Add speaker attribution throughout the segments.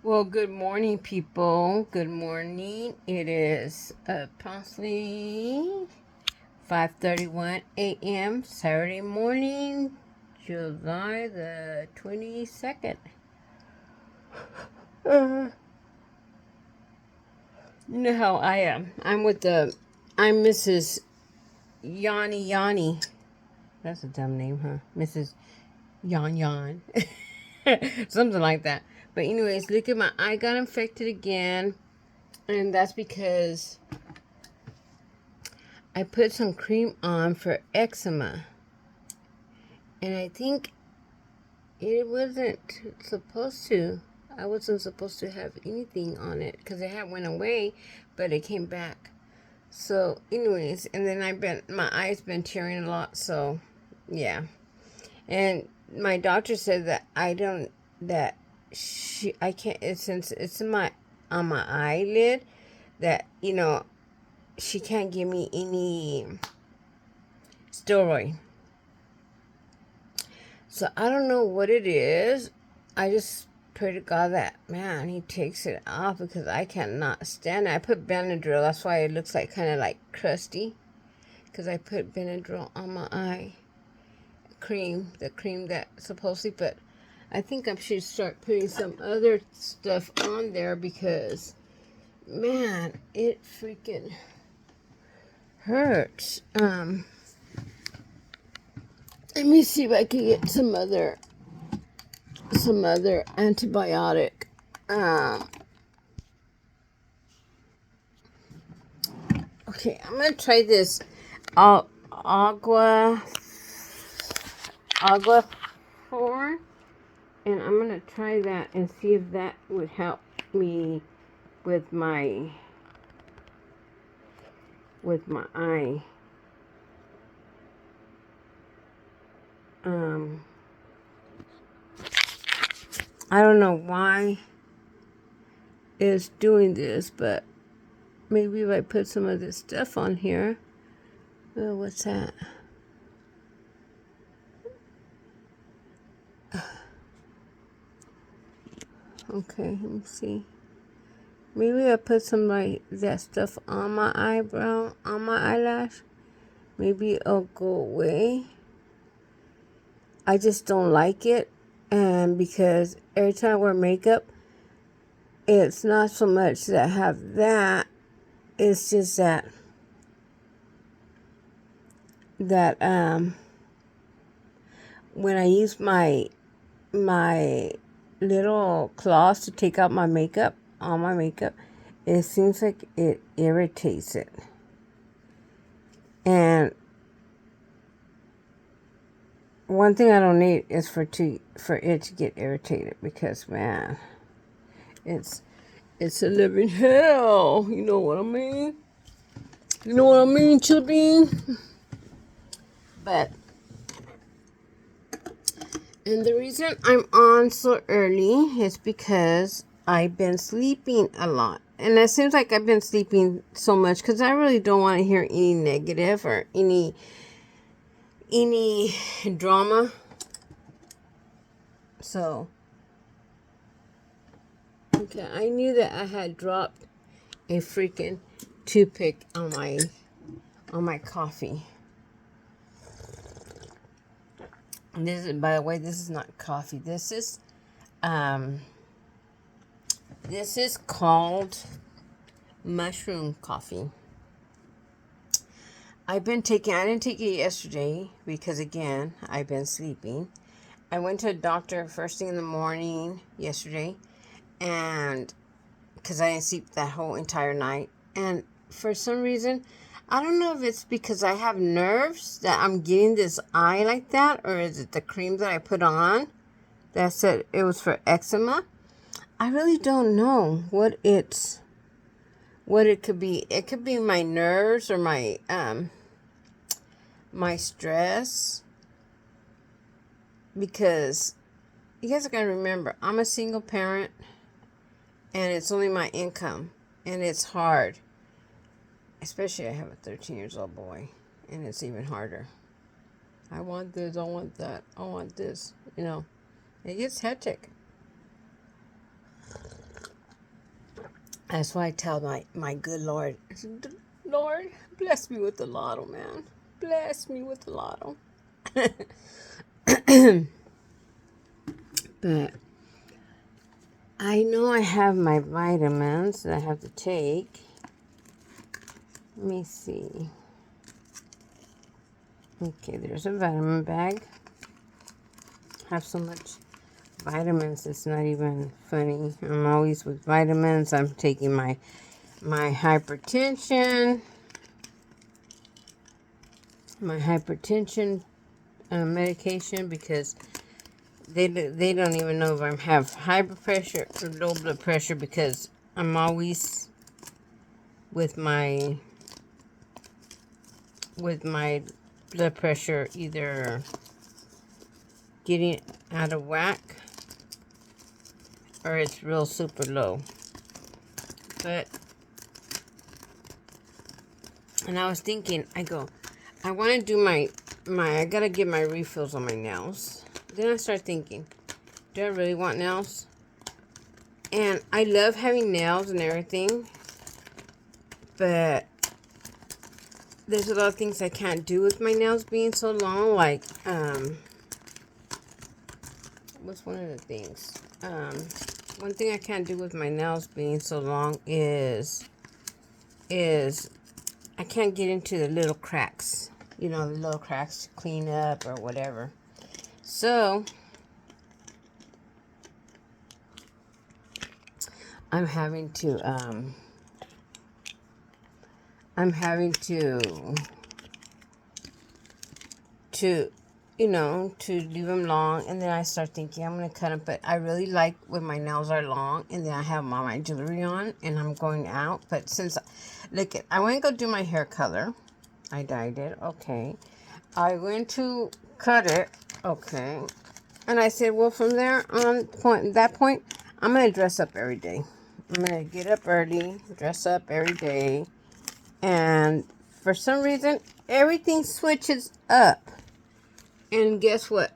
Speaker 1: Well, good morning, people. Good morning. It is approximately 5:31 a.m. Saturday morning, July the 22nd. Uh, you know how I am. I'm Mrs. Yanni. That's a dumb name, huh? Mrs. Yan. Something like that. But anyways, look at my eye got infected again. And that's because I put some cream on for eczema. And I think it wasn't supposed to. I wasn't supposed to have anything on it because it had went away, but it came back. So, anyways, and then my eyes been tearing a lot. So, yeah. And my doctor said that I can't, since it's on my eyelid, that, she can't give me any steroid. So I don't know what it is. I just pray to God that, man, he takes it off because I cannot stand it. I put Benadryl. That's why it looks like kind of like crusty. Because I put Benadryl on my eye cream. The cream that supposedly, but I think I should start putting some other stuff on there because, man, it freaking hurts. Let me see if I can get some other antibiotic. Um, okay, I'm gonna try this agua 4, and I'm gonna try that and see if that would help me with my eye. Um, I don't know why it's doing this, but maybe if I put some of this stuff on here. Oh, what's that? Okay, let me see. Maybe I put some like that stuff on my eyebrow, on my eyelash. Maybe it'll go away. I just don't like it. And because every time I wear makeup, it's not so much that I have that. It's just that when I use my little claws to take out my makeup, all my makeup, it seems like it irritates it. And one thing I don't need is for it to get irritated because, man, it's a living hell. You know what I mean? You know what I mean, children? But and the reason I'm on so early is because I've been sleeping a lot. And it seems like I've been sleeping so much because I really don't want to hear any negative or any drama. So, okay, I knew that I had dropped a freaking toothpick on my coffee. And this is, by the way, this is not coffee. This is called mushroom coffee. I didn't take it yesterday because, again, I've been sleeping. I went to a doctor first thing in the morning yesterday, and because I didn't sleep that whole entire night. And for some reason, I don't know if it's because I have nerves that I'm getting this eye like that, or is it the cream that I put on that said it was for eczema? I really don't know what it could be. It could be my nerves or my stress, because you guys gotta remember, I'm a single parent and it's only my income, and it's hard, especially I have a 13 years old boy, and it's even harder. I want this, I want that, I want this, it gets hectic. That's why I tell my good Lord, I said, Lord, bless me with the lotto, man. Bless me with the lotto. But I know I have my vitamins that I have to take. Let me see. Okay, there's a vitamin bag. I have so much vitamins, it's not even funny. I'm always with vitamins. I'm taking my hypertension. My hypertension medication because they don't even know if I have high pressure or low blood pressure because I'm always with my blood pressure either getting out of whack or it's real super low. But and I was thinking, I want to do my I gotta get my refills on my nails. Then I start thinking, do I really want nails? And I love having nails and everything, but there's a lot of things I can't do with my nails being so long. Like, what's one of the things? One thing I can't do with my nails being so long is I can't get into the little cracks. You know, the little cracks to clean up or whatever. So I'm having to to leave them long, and then I start thinking I'm gonna cut them. But I really like when my nails are long, and then I have all my jewelry on, and I'm going out. But since, look, I went to go do my hair color. I dyed it. Okay. I went to cut it. Okay. And I said, well, from there on that point, I'm gonna dress up every day. I'm gonna get up early, dress up every day, and for some reason, everything switches up. And guess what?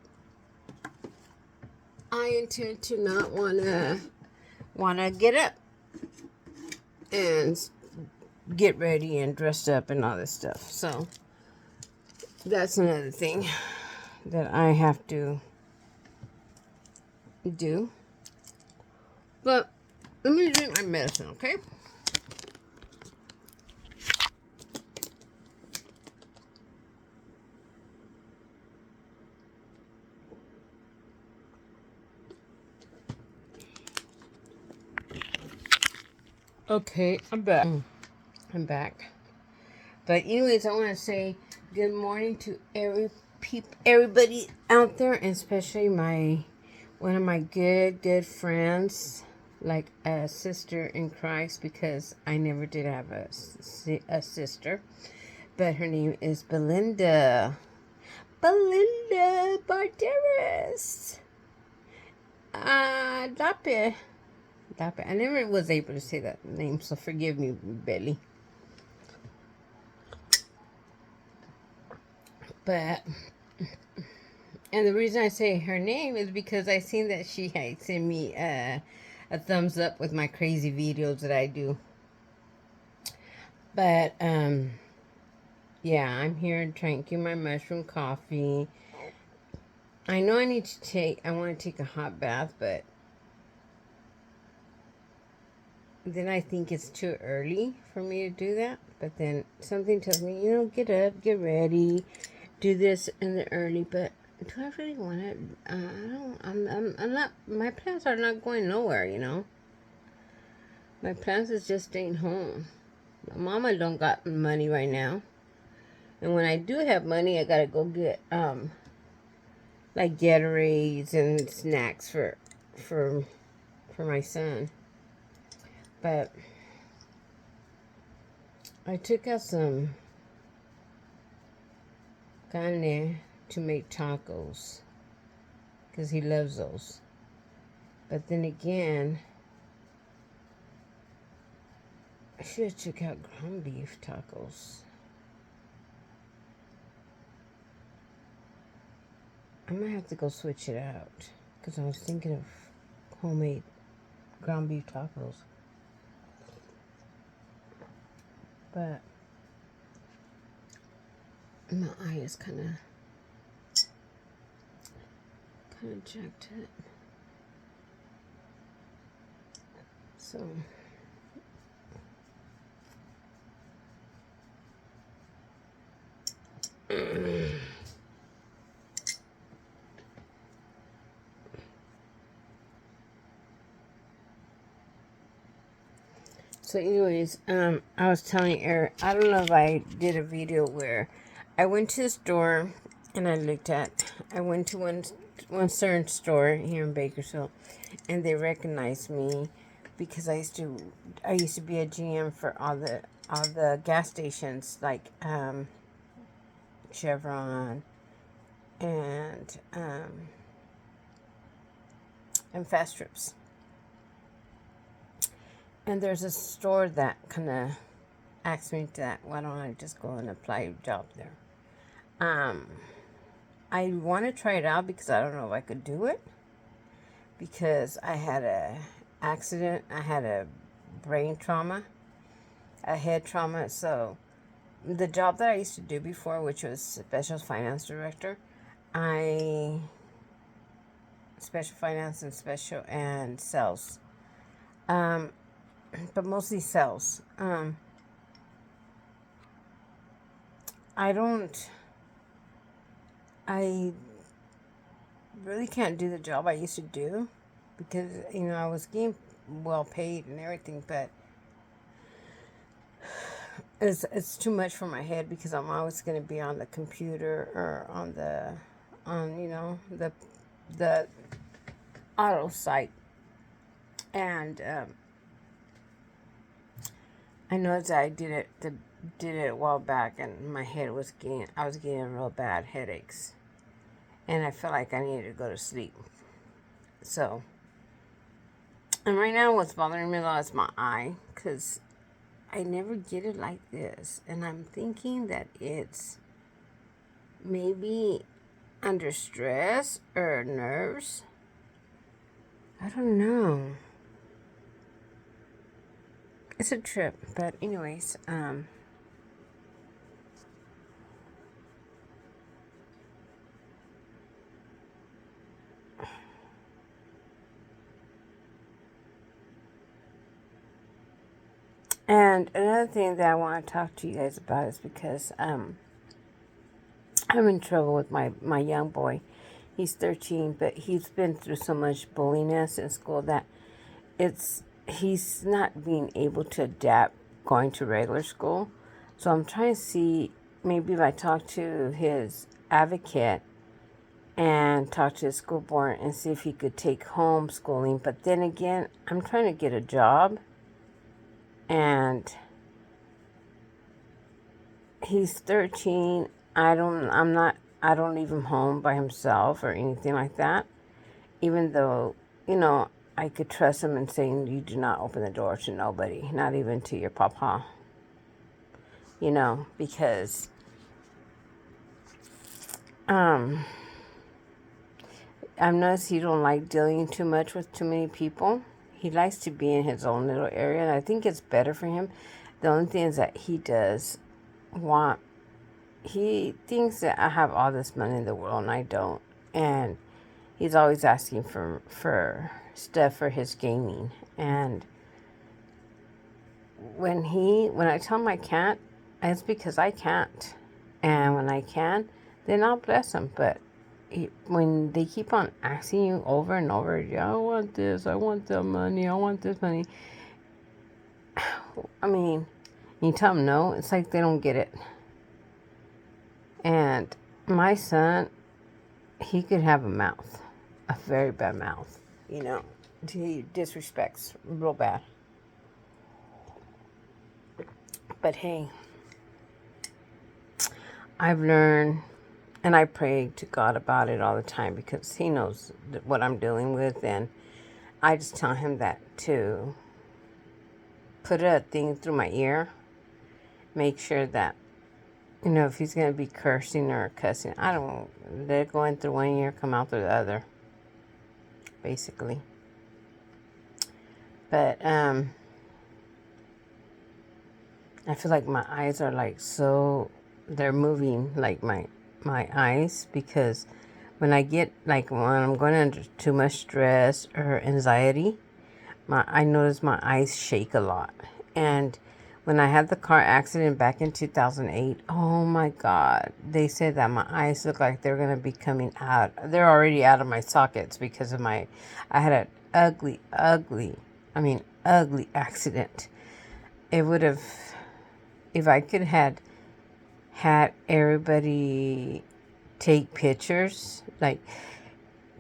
Speaker 1: I intend to not wanna get up and get ready and dressed up and all this stuff. So that's another thing that I have to do. But let me drink my medicine, okay? Okay, I'm back. I'm back. But anyways, I want to say good morning to everybody out there, and especially one of my good friends, like a sister in Christ, because I never did have a sister, but her name is Belinda Barteras. Dape. I never was able to say that name, so forgive me, Belly. But, and the reason I say her name is because I seen that she had sent me a thumbs up with my crazy videos that I do. But, yeah, I'm here drinking my mushroom coffee. I know I want to take a hot bath, but then I think it's too early for me to do that. But then something tells me, get up, get ready, do this in the early. But do I really want it? I'm not. My plans are not going nowhere. My plans is just staying home. My mama don't got money right now, and when I do have money, I gotta go get like Gatorades and snacks for my son. But I took out some carne to make tacos because he loves those. But then again, I should have took out ground beef tacos. I might have to go switch it out because I was thinking of homemade ground beef tacos. but my eye is kind of jacked it. So so anyways, I was telling Eric, I don't know if I did a video where I went to the store and I went to one certain store here in Bakersfield, and they recognized me because I used to be a GM for all the gas stations like Chevron and Fast Trips. And there's a store that kind of asked me that, why don't I just go and apply a job there? I want to try it out because I don't know if I could do it. Because I had a accident, I had a brain trauma, a head trauma. So the job that I used to do before, which was special finance director, special finance and sales. But mostly sales. I really can't do the job I used to do because, I was getting well paid and everything, but it's too much for my head because I'm always going to be on the computer or on the auto site. And I know that I did it a while back, and my head I was getting real bad headaches, and I felt like I needed to go to sleep. So, and right now what's bothering me a lot is my eye, because I never get it like this, and I'm thinking that it's maybe under stress or nerves. I don't know. It's a trip, but anyways, and another thing that I want to talk to you guys about is because I'm in trouble with my young boy. He's 13, but he's been through so much bulliness in school that he's not being able to adapt going to regular school. So I'm trying to see, maybe if I talk to his advocate and talk to his school board and see if he could take homeschooling. But then again, I'm trying to get a job, and he's 13. I don't leave him home by himself or anything like that. Even though, I could trust him in saying you do not open the door to nobody, not even to your papa. Because I've noticed he don't like dealing too much with too many people. He likes to be in his own little area, and I think it's better for him. The only thing is that he thinks that I have all this money in the world, and I don't. And he's always asking for stuff for his gaming. And when I tell him I can't, it's because I can't. And when I can, then I'll bless him. But when they keep on asking you over and over, yeah, I want this, I want that money, I want this money. I mean, you tell them no, it's like they don't get it. And my son, he could have a mouth, a very bad mouth, He disrespects real bad. But hey, I've learned, and I pray to God about it all the time because He knows what I'm dealing with, and I just tell Him that to put a thing through my ear, make sure that, if He's going to be cursing or cussing, I don't let it go in through one ear, come out through the other, basically. But, and I feel like my eyes are like so, they're moving like my eyes, because when I get like when I'm going under too much stress or anxiety, I notice my eyes shake a lot. And when I had the car accident back in 2008, oh my God, they said that my eyes look like they're going to be coming out. They're already out of my sockets because of I had an ugly accident. It would have, if I could had everybody take pictures, like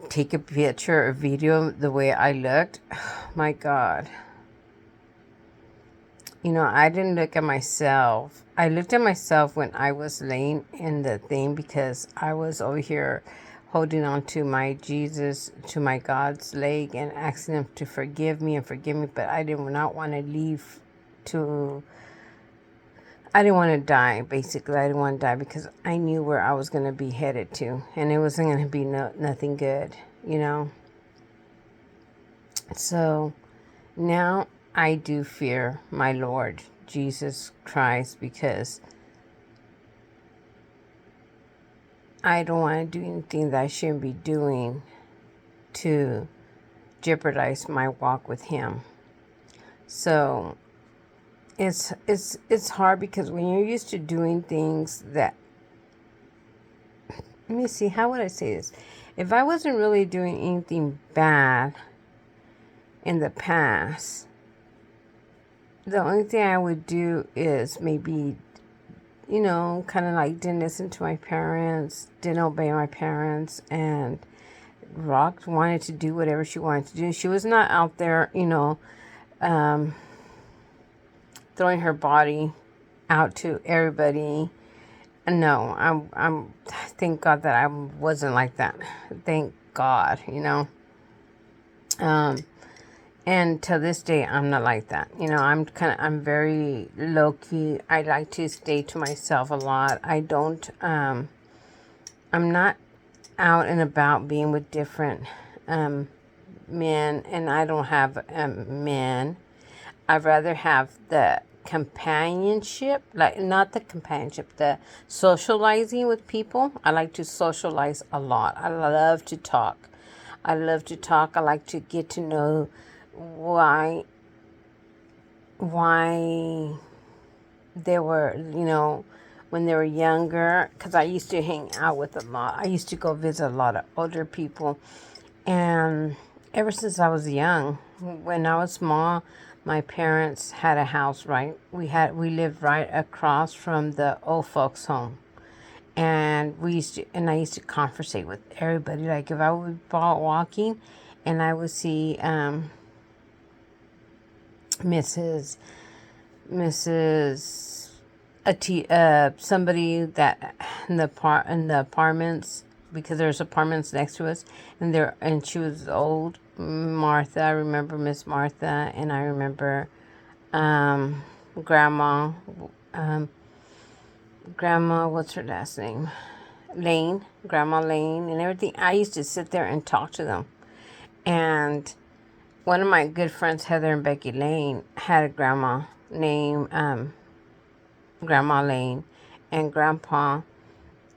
Speaker 1: take a picture or video the way I looked, oh my God. You know, I didn't look at myself. I looked at myself when I was laying in the thing, because I was over here holding on to my Jesus, to my God's leg, and asking him to forgive me, but I did not want to leave to, I didn't want to die, basically. I didn't want to die because I knew where I was going to be headed to, and it wasn't going to be nothing good, you know. So now I do fear my Lord Jesus Christ, because I don't want to do anything that I shouldn't be doing to jeopardize my walk with him. So it's hard, because when you're used to doing things that, let me see, how would I say this? If I wasn't really doing anything bad in the past, the only thing I would do is maybe, you know, kind of like didn't listen to my parents, didn't obey my parents, and Rock wanted to do whatever she wanted to do. She was not out there, you know, throwing her body out to everybody. No, thank God that I wasn't like that. Thank God, you know. And to this day, I'm not like that. You know, I'm very low key. I like to stay to myself a lot. I'm not out and about being with different men, and I don't have men. I'd rather have the companionship, like not the companionship, the socializing with people. I like to socialize a lot. I love to talk. I like to get to know why they were, you know, when they were younger, because I used to hang out with a lot. I used to go visit a lot of older people, and ever since I was young, when I was small, my parents had a house we lived right across from the old folks home, and I used to conversate with everybody. Like if I would be walking and I would see Mrs. Somebody that in the apartments, because there's apartments next to us, and she was old, Martha. I remember Miss Martha, and I remember Grandma. Grandma, what's her last name? Lane, Grandma Lane, and everything. I used to sit there and talk to them, and one of my good friends, Heather and Becky Lane, had a grandma named Grandma Lane, and Grandpa,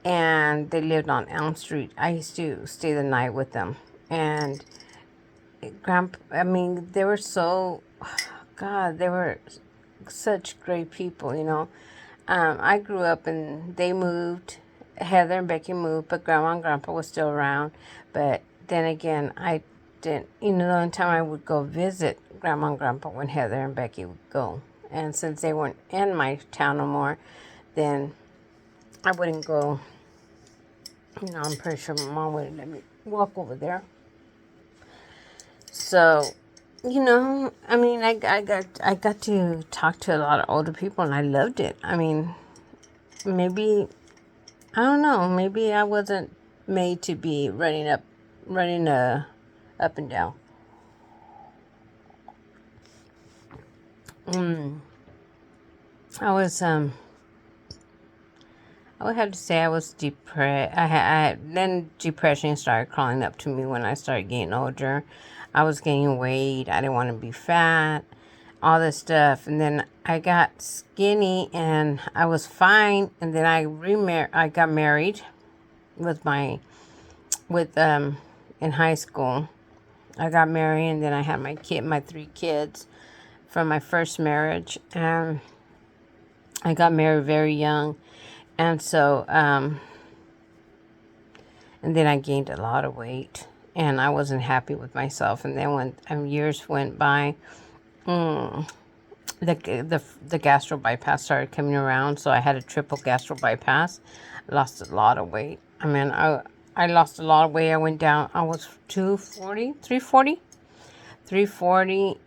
Speaker 1: and they lived on Elm Street. I used to stay the night with them, and they were so, God, they were such great people, you know. I grew up and they moved. Heather and Becky moved, but Grandma and Grandpa was still around. But then again, I didn't, you know, the only time I would go visit Grandma and Grandpa when Heather and Becky would go. And since they weren't in my town no more, then I wouldn't go. You know, I'm pretty sure my mom wouldn't let me walk over there. So, you know, I mean, I got to talk to a lot of older people, and I loved it. I mean, maybe, I don't know, maybe I wasn't made to be running up and down. I would have to say I was depressed. Then depression started crawling up to me when I started getting older. I was gaining weight. I didn't want to be fat. all this stuff. And then I got skinny and I was fine. And then I got married with in high school. I got married and then I had my 3 kids from my first marriage. And I got married very young. And so, and then I gained a lot of weight and I wasn't happy with myself. And then when years went by, the gastro bypass started coming around. So I had a triple gastro bypass. I lost a lot of weight. I mean, I lost a lot of weight. I went down, I was 340,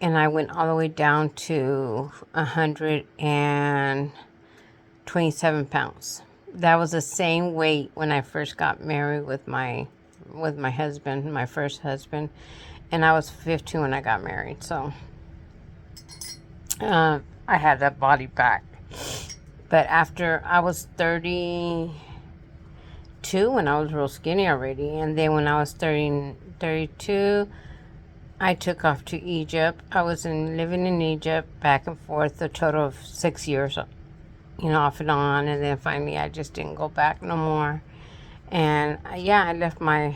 Speaker 1: and I went all the way down to 127 pounds. That was the same weight when I first got married with my husband, my first husband, and I was 15 when I got married. So I had that body back. But after I was 32, when I was real skinny already, and then when I was 32, I took off to Egypt. I was living in Egypt back and forth a total of 6 years, off and on. And then finally I just didn't go back no more. And I left my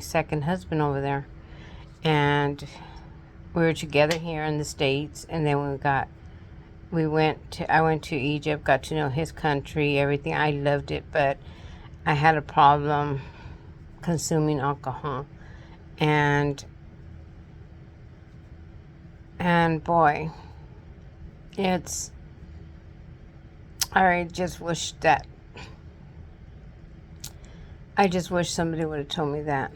Speaker 1: second husband over there. And we were together here in the States. And then I went to Egypt, got to know his country, everything. I loved it, but I had a problem consuming alcohol. And boy, I just wish somebody would have told me that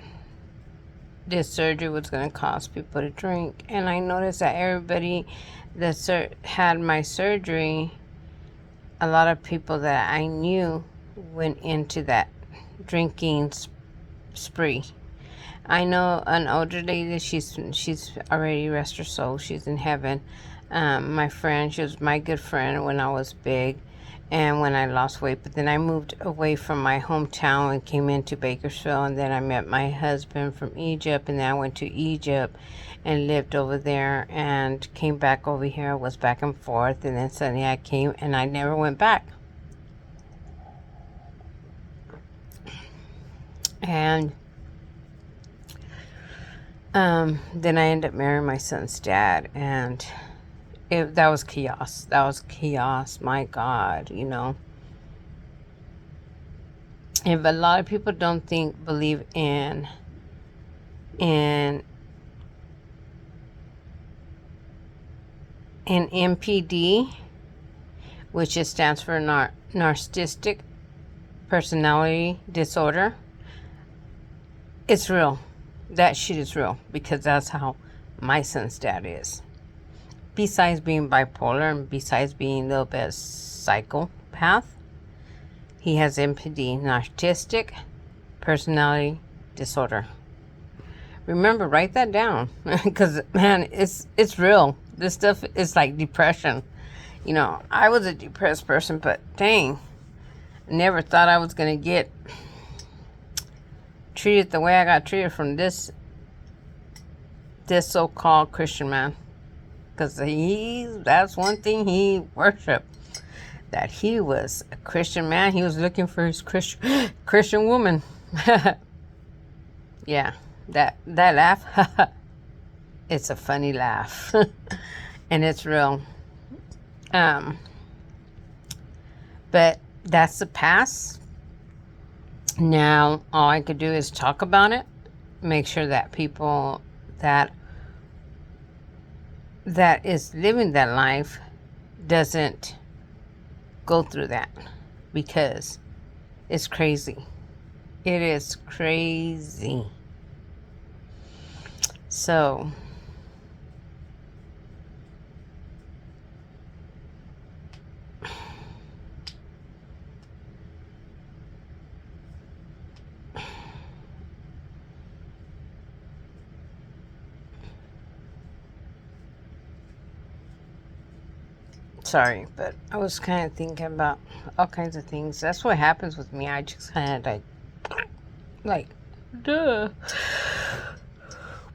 Speaker 1: this surgery was going to cause people to drink. And I noticed that everybody that had my surgery, a lot of people that I knew went into that drinking spree. I know an older lady, she's already rest her soul, she's in heaven. My friend, she was my good friend when I was big and when I lost weight. But then I moved away from my hometown and came into Bakersfield, and then I met my husband from Egypt, and then I went to Egypt and lived over there and came back over here, was back and forth, and then suddenly I came and I never went back. And then I ended up marrying my son's dad, and that was chaos. That was chaos. My God, If a lot of people don't believe in NPD, which stands for narcissistic personality disorder, it's real. That shit is real, because that's how my son's dad is. Besides being bipolar and besides being a little bit psychopath, he has NPD, narcissistic personality disorder. Remember, write that down, because man, it's real. This stuff is like depression. I was a depressed person, but dang, I never thought I was gonna get treated the way I got treated from this so-called Christian man, because that's one thing he worshiped, that he was a Christian man. He was looking for his Christian woman. Yeah, that laugh, it's a funny laugh, and it's real. But that's the past. Now, all I could do is talk about it, make sure that people that is living that life doesn't go through that, because it's crazy. It is crazy. So, sorry, but I was kind of thinking about all kinds of things. That's what happens with me. I just kind of like, duh.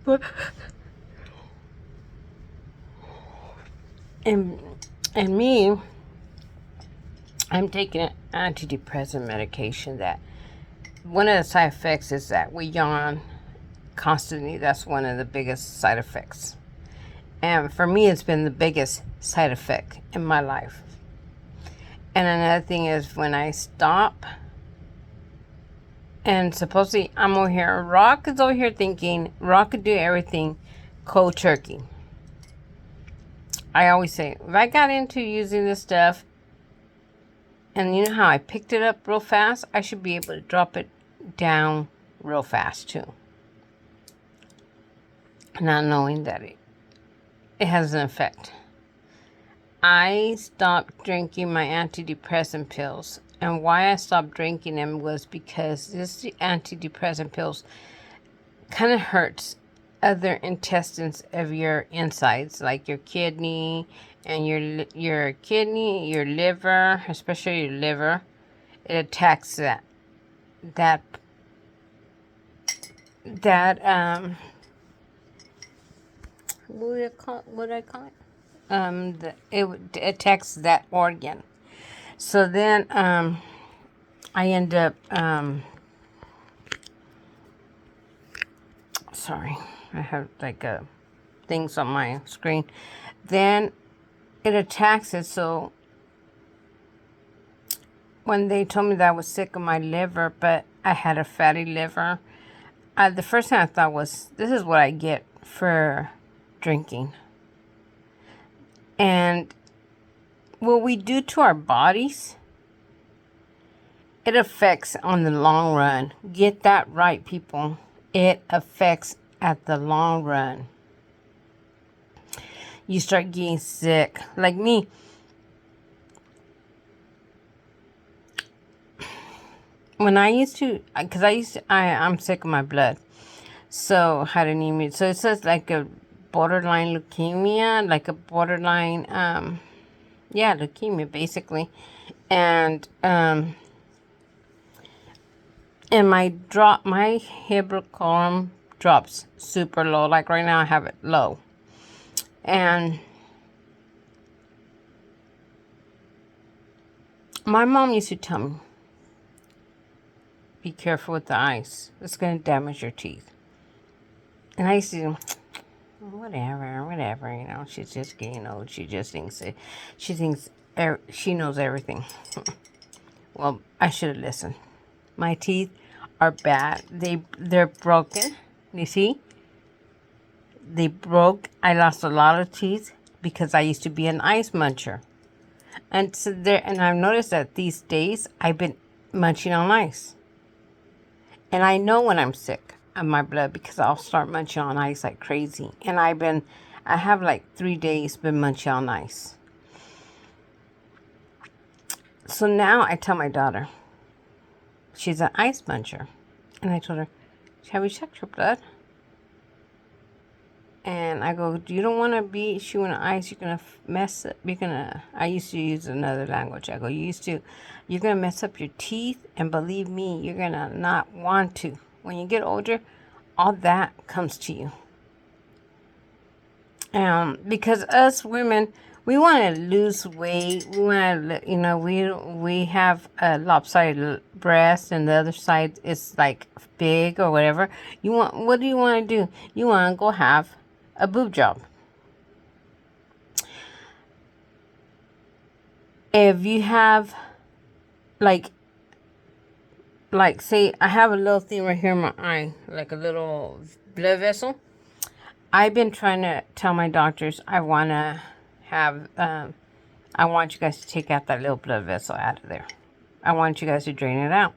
Speaker 1: But And and me, I'm taking an antidepressant medication that one of the side effects is that we yawn constantly. That's one of the biggest side effects. And for me, it's been the biggest side effect in my life. And another thing is when I stop, and supposedly I'm over here, Rock is over here thinking Rock could do everything cold turkey. I always say, if I got into using this stuff, and you know how I picked it up real fast, I should be able to drop it down real fast too. Not knowing that it has an effect. I stopped drinking my antidepressant pills. And why I stopped drinking them was because this antidepressant pills kind of hurts other intestines of your insides, like your kidney and your liver, especially your liver. It attacks that what do I call it? It attacks that organ. So then I end up sorry, I have like things on my screen. Then it attacks it. So when they told me that I was sick of my liver, but I had a fatty liver, the first thing I thought was, this is what I get for drinking. And what we do to our bodies, it affects on the long run. Get that right, people. It affects at the long run. You start getting sick. Like me, when I used to, because I'm sick of my blood. So, had anemia. So, it says like a borderline leukemia, like a borderline, leukemia, basically. And my hemoglobin drops super low. Like right now I have it low. And my mom used to tell me, be careful with the ice. It's going to damage your teeth. And I used to, whatever, you know, she's just getting old. She just thinks she knows everything. Well, I should have listened. My teeth are bad. They're broken. You see? They broke. I lost a lot of teeth because I used to be an ice muncher. And so and I've noticed that these days I've been munching on ice. And I know when I'm sick of my blood because I'll start munching on ice like crazy. And I have like 3 days been munching on ice. So now I tell my daughter, she's an ice muncher. And I told her, have you checked your blood? And I go, you don't want to be chewing ice. You're going to mess up. I used to use another language. I go, you're going to mess up your teeth. And believe me, you're going to not want to. When you get older, all that comes to you. Because us women, we want to lose weight. We want to, we have a lopsided breast and the other side is like big or whatever. What do you want to do? You want to go have a boob job. If you have, like say, I have a little thing right here in my eye, like a little blood vessel. I've been trying to tell my doctors I want to have, I want you guys to take out that little blood vessel out of there. I want you guys to drain it out.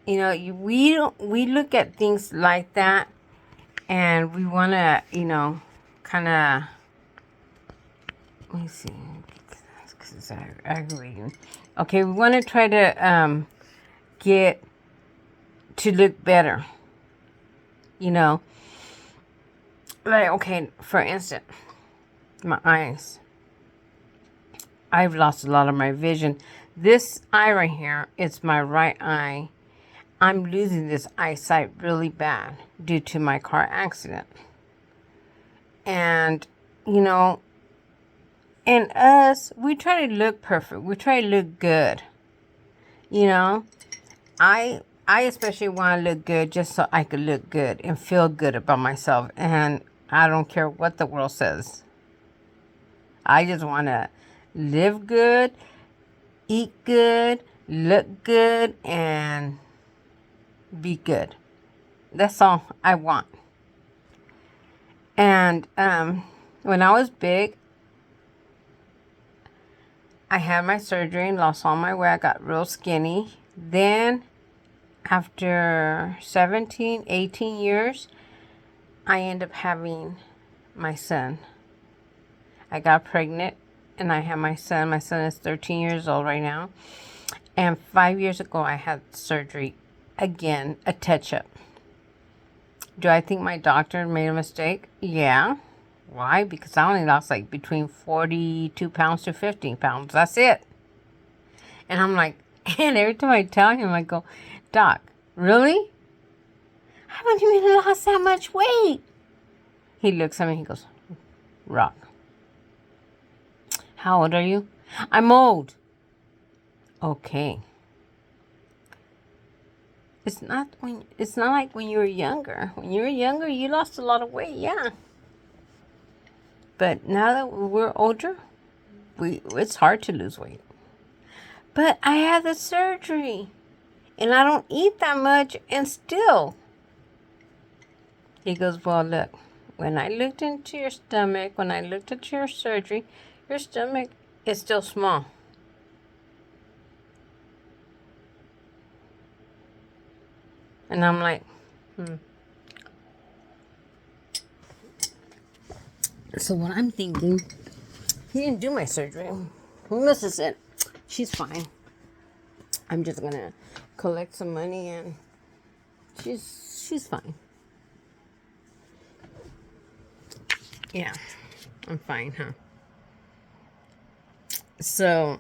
Speaker 1: You know, we look at things like that, and we want to, kind of, let me see, because it's aggravating. Okay, we want to try to get to look better. Like, okay, for instance, my eyes. I've lost a lot of my vision. This eye right here, it's my right eye. I'm losing this eyesight really bad due to my car accident. And, And us, we try to look perfect. We try to look good. You know, I especially want to look good just so I could look good and feel good about myself. And I don't care what the world says. I just want to live good, eat good, look good, and be good. That's all I want. And when I was big, I had my surgery and lost all my weight. I got real skinny. Then, after 17, 18 years, I ended up having my son. I got pregnant and I had my son. My son is 13 years old right now. And 5 years ago, I had surgery again, a touch up. Do I think my doctor made a mistake? Yeah. Why? Because I only lost like between 42 pounds to 15 pounds. That's it. And I'm like, and every time I tell him, I go, Doc, really? How have you even lost that much weight? He looks at me, he goes, Rock, how old are you? I'm old. Okay. It's not like when you were younger. When you were younger, you lost a lot of weight, yeah. But now that we're older, it's hard to lose weight. But I had the surgery, and I don't eat that much, and still. He goes, well, look, when I looked into your stomach, when I looked at your surgery, your stomach is still small. And I'm like, So what I'm thinking, he didn't do my surgery. He must have said, she's fine. I'm just going to collect some money and she's fine. Yeah, I'm fine, huh? So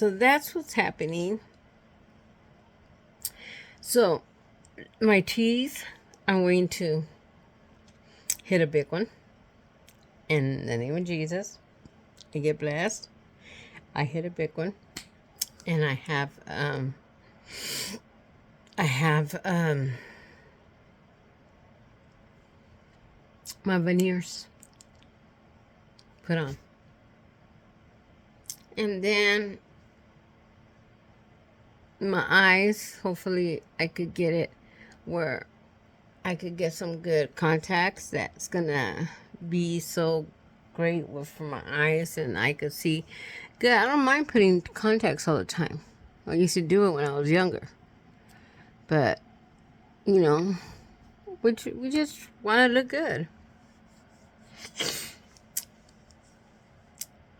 Speaker 1: that's what's happening. So my teeth, I'm going to hit a big one. In the name of Jesus, I get blessed. I hit a big one. And I have my veneers put on. And then my eyes, hopefully I could get it where I could get some good contacts that's gonna be so great for my eyes and I could see good. I don't mind putting contacts all the time. I used to do it when I was younger. But, you know, we just want to look good.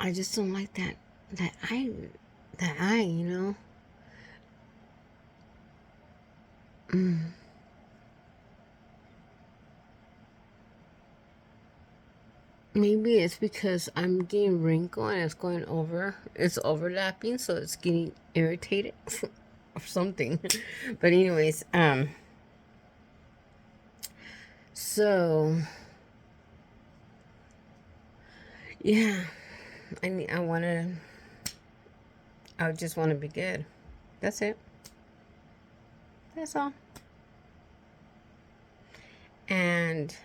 Speaker 1: I just don't like that eye, you know. Maybe it's because I'm getting wrinkle and it's overlapping, so it's getting irritated or something. But anyways, so yeah, I just want to be good. That's it. That's all. And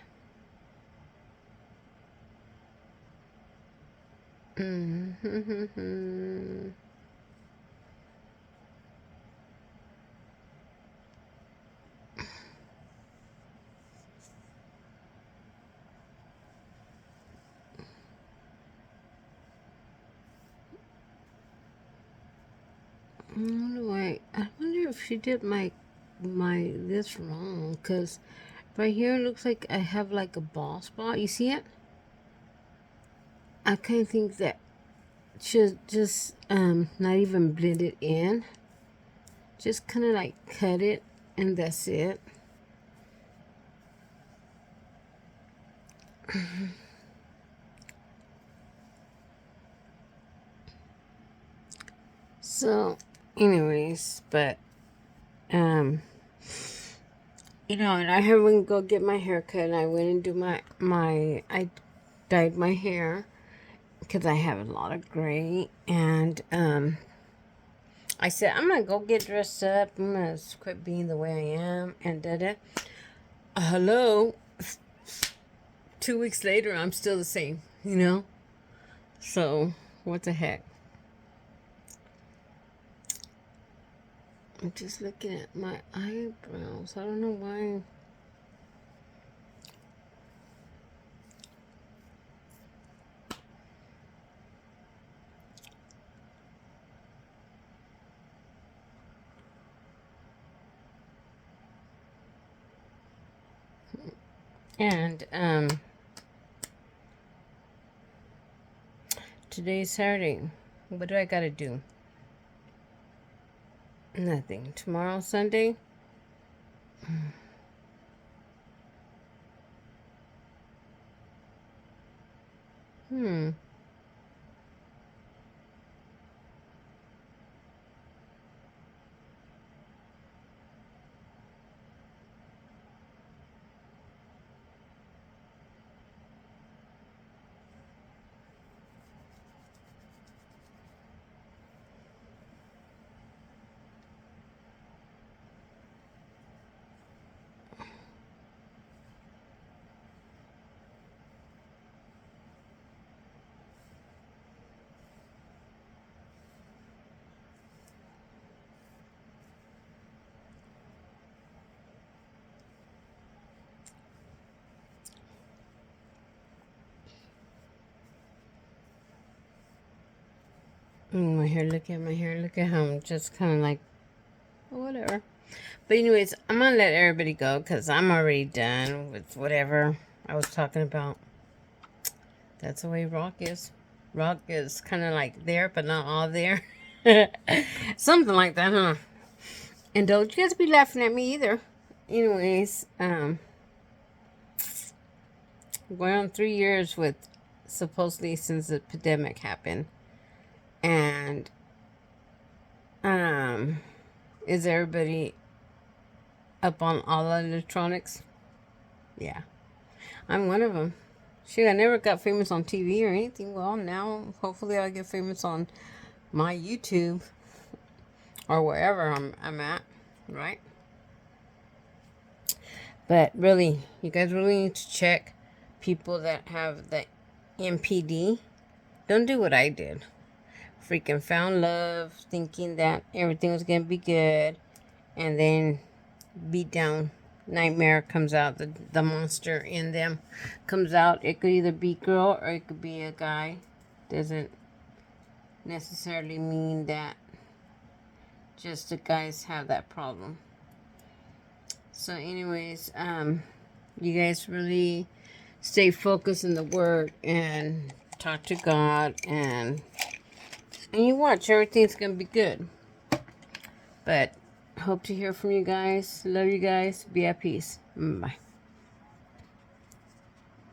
Speaker 1: I wonder if she did my this wrong, because right here it looks like I have like a bald spot. You see it? I kind of think that should just not even blend it in. Just kind of like cut it and that's it. So anyways, but You know, and I went to go get my hair cut, and I went and do I dyed my hair because I have a lot of gray, and I said, I'm going to go get dressed up, I'm going to quit being the way I am, and da-da. Hello, 2 weeks later, I'm still the same, you know? So, what the heck? I'm just looking at my eyebrows. I don't know why. And, today's Saturday. What do I gotta do? Nothing. Tomorrow, Sunday? Hmm. My hair, look at my hair. Look at how I'm just kind of like, whatever. But anyways, I'm going to let everybody go because I'm already done with whatever I was talking about. That's the way rock is. Rock is kind of like there, but not all there. Something like that, huh? And don't you guys be laughing at me either. Anyways, going on 3 years with supposedly since the pandemic happened. And is everybody up on all the electronics? Yeah. I'm one of them. Shoot, I never got famous on TV or anything. Well, now hopefully I'll get famous on my YouTube or wherever I'm at, right? But really, you guys really need to check people that have the MPD. Don't do what I did. Freaking found love, thinking that everything was going to be good, and then beat down nightmare comes out. The monster in them comes out. It could either be girl or it could be a guy. Doesn't necessarily mean that just the guys have that problem. So anyways, you guys really stay focused in the word and talk to God, and you watch, everything's gonna be good. But hope to hear from you guys. Love you guys. Be at peace. Bye.